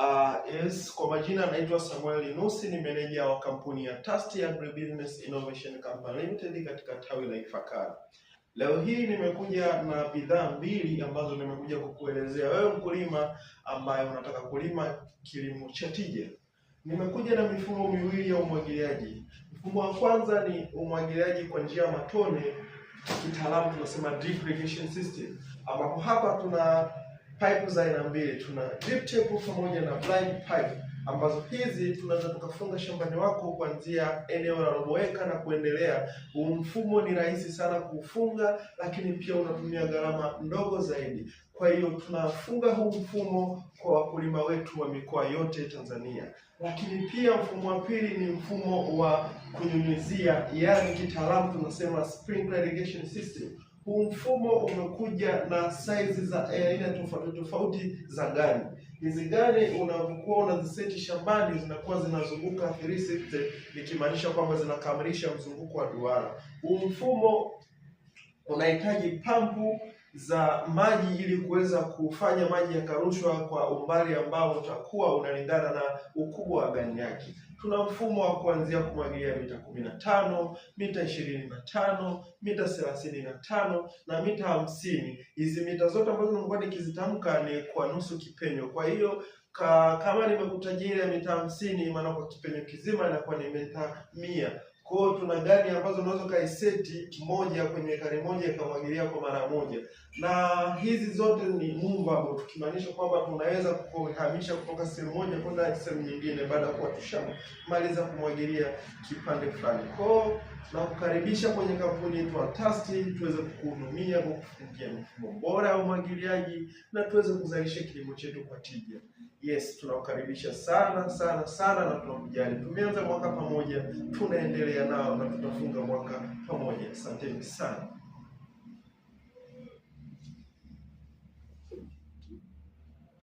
Yes, kwa majina naitwa Samuel Nusi, ni meneja wa kampuni ya Tasti Agribusiness Innovation Company Limited katika tawi la Ifakara. Leo hii nimekuja na bidhaa mbili ambazo nimekuja kukuelezea wewe mkulima ambaye unataka kulima kilimo cha tija. Nimekuja na mifumo miwili ya umwagiliaji. Mfumo wa kwanza ni umwagiliaji kwa njia ya matone, kitaalamu tunasema drip irrigation system, ambapo hapa tuna pipe za aina mbili, tuna drip tape pamoja na blind pipe, ambazo hizi tunaweza tukafunga shambani wako kuanzia eneo la robo eka na kuendelea. Huu mfumo ni rahisi sana kuufunga, lakini pia unatumia gharama ndogo zaidi. Kwa hiyo tunafunga huu mfumo kwa wakulima wetu wa mikoa yote Tanzania. Lakini pia mfumo wa pili ni mfumo wa kunyunyizia, yaani kitaalamu tunasema sprinkler irrigation system. Huu mfumo umekuja na size za aina tofauti tofauti za gani. Hizi gani unapokuwa unaziseti shambani zinakuwa zinazunguka 360, ikimaanisha kwamba zinakamilisha mzunguko wa duara. Huu mfumo unahitaji pampu za maji ili kuweza kufanya maji yakarushwa kwa umbali ambao utakuwa unalingana na ukubwa wa gani yake. Tuna mfumo wa kuanzia kumwagilia mita 15, mita 25, mita 35 na mita 50. Hizi mita zote ambazo nimekuwa nikizitamka ni kwa nusu kipenyo. Kwa hiyo kama nimekutajia ile mita 50, maana kwa kipenyo kizima inakuwa ni mita 100. Kwa hiyo tuna gani ambazo unaweza kaiseti moja kwenye ekari moja ikamwagilia kwa mara moja, na hizi zote ni movable, tukimaanisha kwamba tunaweza kuhamisha kutoka sehemu moja kwenda sehemu nyingine baada ya kuwa tushamaliza kumwagilia kipande fulani. Kwa hiyo nakukaribisha kwenye kampuni yetu ya Tasti tuweze kukuhudumia kwa kufikia mifumo bora ya umwagiliaji na tuweze kuzalisha kilimo chetu kwa tija. Yes, tunakukaribisha sana sana sana na tunakujali. Tumeanza mwaka pamoja, tunaendelea nao na tutafunga mwaka pamoja. Asanteni sana.